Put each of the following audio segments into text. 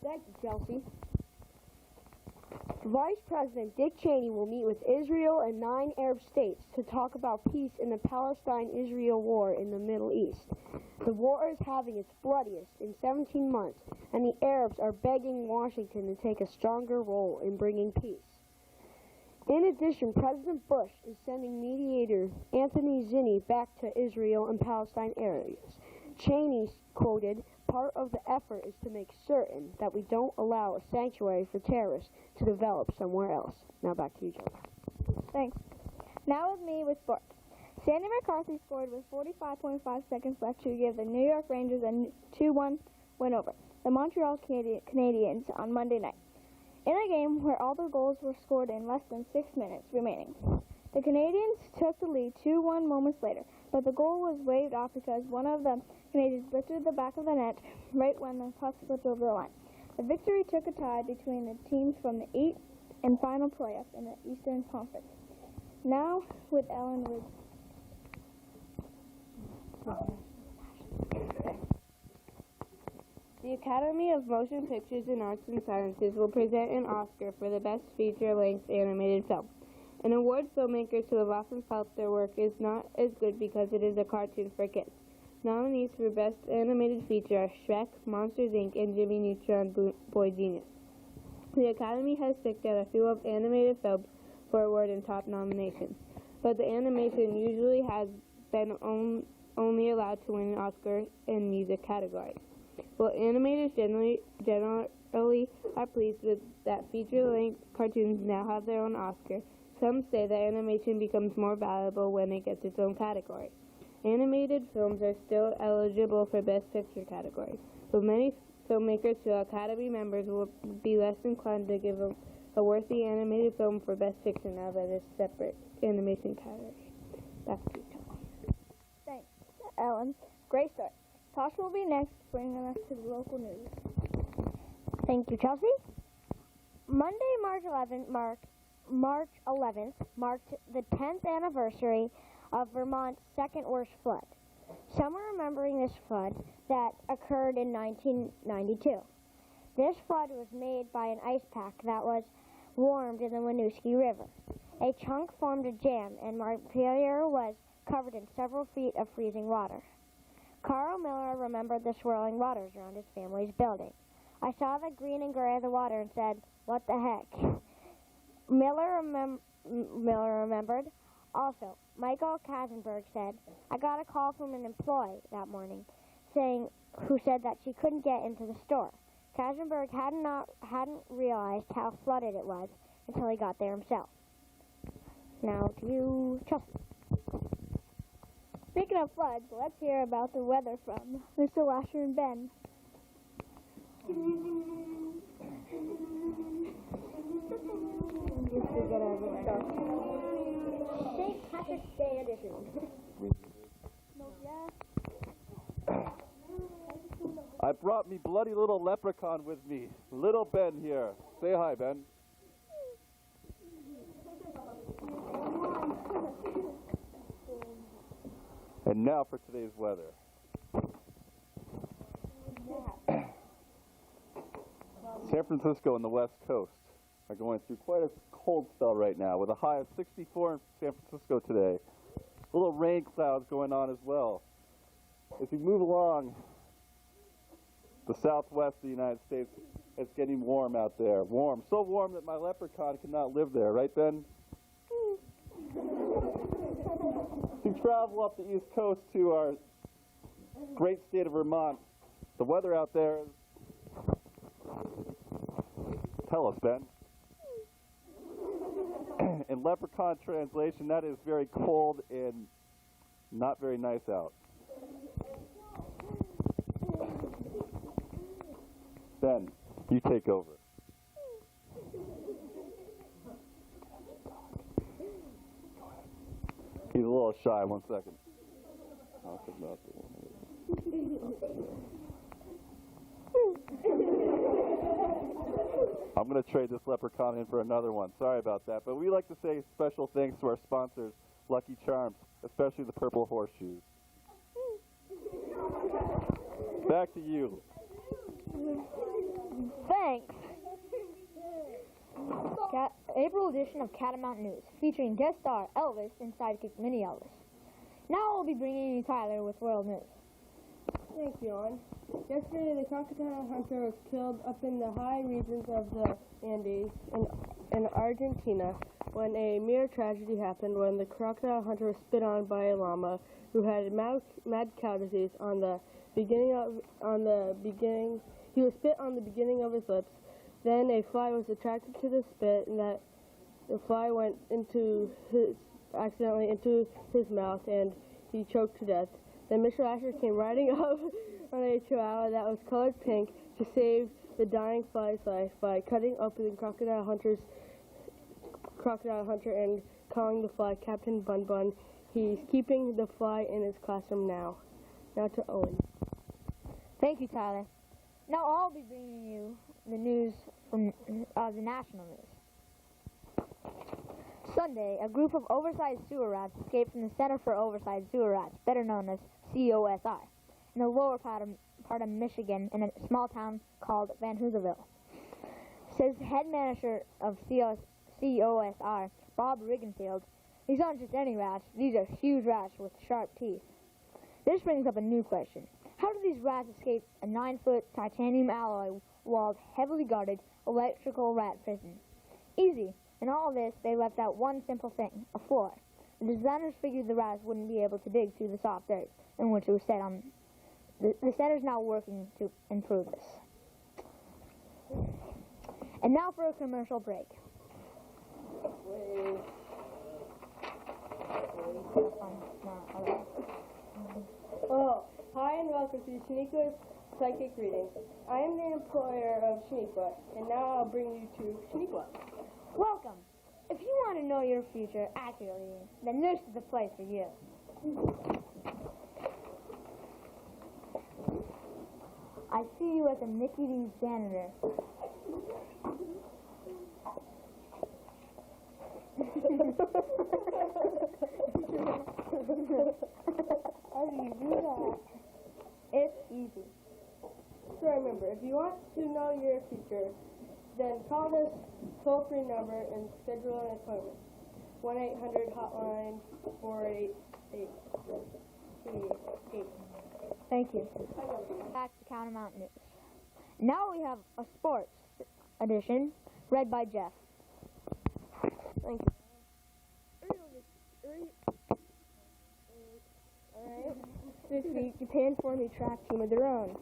Thank you, Chelsea. Vice President Dick Cheney will meet with Israel and 9 Arab states to talk about peace in the Palestine-Israel war in the Middle East. The war is having its bloodiest in 17 months, and the Arabs are begging Washington to take a stronger role in bringing peace. In addition, President Bush is sending mediator Anthony Zinni back to Israel and Palestine areas. Cheney quoted, "Part of the effort is to make certain that we don't allow a sanctuary for terrorists to develop somewhere else." Now back to you, Joe. Thanks. Now with me with sports. Sandy McCarthy scored with 45.5 seconds left to give the New York Rangers a 2-1 win over the Montreal Canadiens on Monday night, in a game where all the goals were scored in less than 6 minutes remaining. The Canadiens took the lead 2-1 moments later, but the goal was waved off because one of the Canadiens lifted the back of the net right when the puck slipped over the line. The victory took a tie between the teams from the 8th and final playoff in the Eastern Conference. Now with Ellen Wood. The Academy of Motion Pictures and Arts and Sciences will present an Oscar for the Best Feature-Length Animated Film, an award filmmakers who have often felt their work is not as good because it is a cartoon for kids. Nominees for Best Animated Feature are Shrek, Monsters, Inc., and Jimmy Neutron Boy Genius. The Academy has picked out a few of animated films for award and top nominations, but the animation usually has been only allowed to win an Oscar in music categories. While animators generally are pleased with that feature-length cartoons now have their own Oscar, some say that animation becomes more valuable when it gets its own category. Animated films are still eligible for Best Picture categories, but many filmmakers feel Academy members will be less inclined to give a worthy animated film for Best Picture now that it's a separate animation category. Back to you, Tom. Thanks, Ellen. Great start. Tosh will be next, bringing us to the local news. Thank you, Chelsea. Monday, March 11th marked the 10th anniversary of Vermont's second worst flood. Some are remembering this flood that occurred in 1992. This flood was made by an ice pack that was warmed in the Winooski River. A chunk formed a jam, and Montpelier was covered in several feet of freezing water. Carl Miller remembered the swirling waters around his family's building. "I saw the green and gray of the water and said, 'What the heck?'" Miller remembered. Also, Michael Kazenberg said, "I got a call from an employee that morning who said that she couldn't get into the store." Kazenberg hadn't realized how flooded it was until he got there himself. Now to you, Chelsea. Speaking of floods, let's hear about the weather from Mr. Lasher and Ben. St. Patrick's Day edition. I brought me bloody little leprechaun with me. Little Ben here. Say hi, Ben. And now for today's weather. San Francisco and the West Coast are going through quite a cold spell right now, with a high of 64 in San Francisco today. Little rain clouds going on as well. As we move along the southwest of the United States, it's getting warm out there. Warm. So warm that my leprechaun cannot live there. Right, Ben? To travel up the East Coast to our great state of Vermont, the weather out there is... Tell us, Ben. In leprechaun translation, that is very cold and not very nice out. Ben, you take over. He's a little shy. 1 second. I'm going to trade this leprechaun in for another one. Sorry about that. But we like to say special thanks to our sponsors, Lucky Charms, especially the purple horseshoes. Back to you. Ben. Thanks. April edition of Catamount News, featuring guest star Elvis and sidekick Mini Elvis. Now I'll be bringing you Tyler with World News. Thank you, Owen. Yesterday, the crocodile hunter was killed up in the high regions of the Andes in Argentina when a mere tragedy happened when the crocodile hunter was spit on by a llama who had mad cow disease he was spit on the beginning of his lips. Then a fly was attracted to the spit, and that the fly went accidentally into his mouth, and he choked to death. Then Mr. Asher came riding up on a chihuahua that was colored pink to save the dying fly's life by cutting open the crocodile hunter and calling the fly Captain Bun Bun. He's keeping the fly in his classroom now. Now to Owen. Thank you, Tyler. Now I'll be bringing you the news from the national news. Sunday, a group of oversized sewer rats escaped from the Center for Oversized Sewer Rats, better known as COSI, in the lower part of Michigan in a small town called Van Hooserville. Says head manager of COSR, Bob Riggenfield, these aren't just any rats, these are huge rats with sharp teeth. This brings up a new question. How do these rats escape a 9-foot titanium alloy-walled, heavily guarded electrical rat prison? Easy. In all this, they left out one simple thing, a floor. The designers figured the rats wouldn't be able to dig through the soft dirt in which it was set on. The center's now working to improve this. And now for a commercial break. Hi and welcome to Shaniqua's Psychic Readings. I am the employer of Shaniqua, and now I'll bring you to Shaniqua. Welcome. If you want to know your future accurately, then this is the place for you. I see you as a Mickey D's janitor. How do you do that? It's easy. So remember, if you want to know your future, then call this toll-free number and schedule an appointment. 1-800-hotline-488-88. Thank you. Back to Catamount News. Now we have a sports edition read by Jeff. Thank you. This week, Japan formed a track team of their own.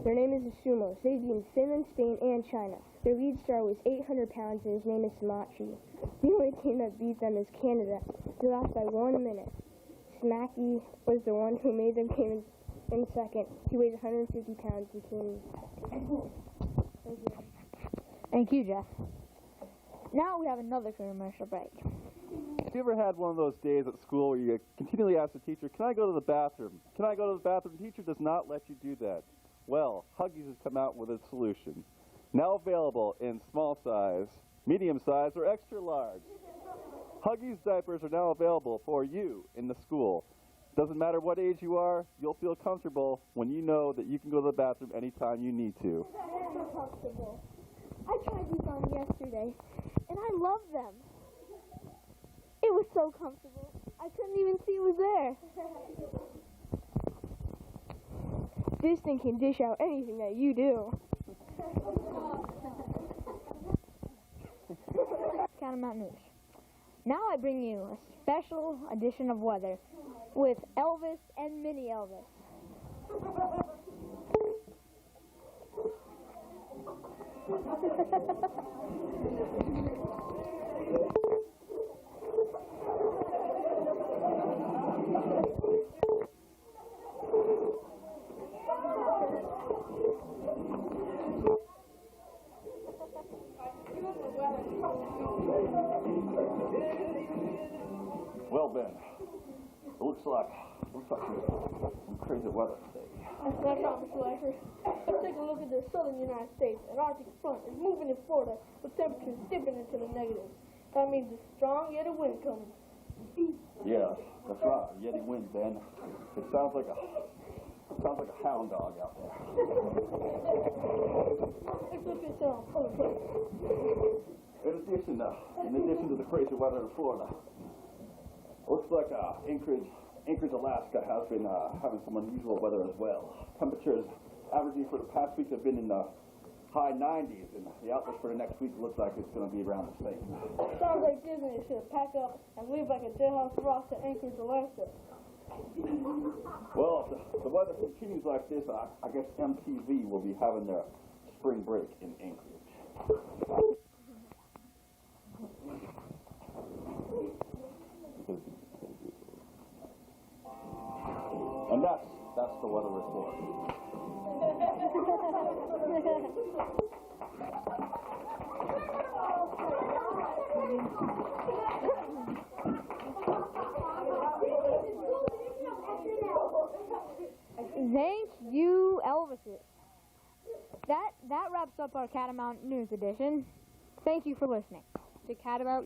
Their name is the Sumos. They beat Finland, Spain, and China. Their lead star was 800 pounds, and his name is Samachi. The only team that beat them is Canada. They lost by 1 minute. Smacky was the one who made them came in second. He weighed 150 pounds and came Thank you. Thank you, Jeff. Now we have another commercial break. Have you ever had one of those days at school where you continually ask the teacher, can I go to the bathroom? Can I go to the bathroom? The teacher does not let you do that. Well, Huggies has come out with a solution. Now available in small size, medium size, or extra large. Huggies diapers are now available for you in the school. Doesn't matter what age you are, you'll feel comfortable when you know that you can go to the bathroom anytime you need to. So comfortable. I tried these on yesterday, and I love them. It was so comfortable. I couldn't even see it was there. This thing can dish out anything that you do. Catamount News. Now I bring you a special edition of weather with Elvis and Mini Elvis. Well, Ben, it looks like some crazy weather today. That's right, Mr. Lasher. Let's take a look at the southern United States. An Arctic front is moving in Florida with temperatures dipping into the negatives. That means a strong Yeti wind coming. Yeah, that's right. Yeti wind, Ben. It sounds like a hound dog out there. If In addition to the crazy weather in Florida, looks like Anchorage, Alaska has been having some unusual weather as well. Temperatures averaging for the past week have been in the high 90s, and the outlook for the next week looks like it's going to be around the same. Sounds like Disney should pack up and leave like a jailhouse rock to Anchorage, Alaska. Well, if the weather continues like this, I guess MTV will be having their spring break in Anchorage. And that's the weather report. Thank you, Elvises. That wraps up our Catamount News Edition. Thank you for listening. The Catamount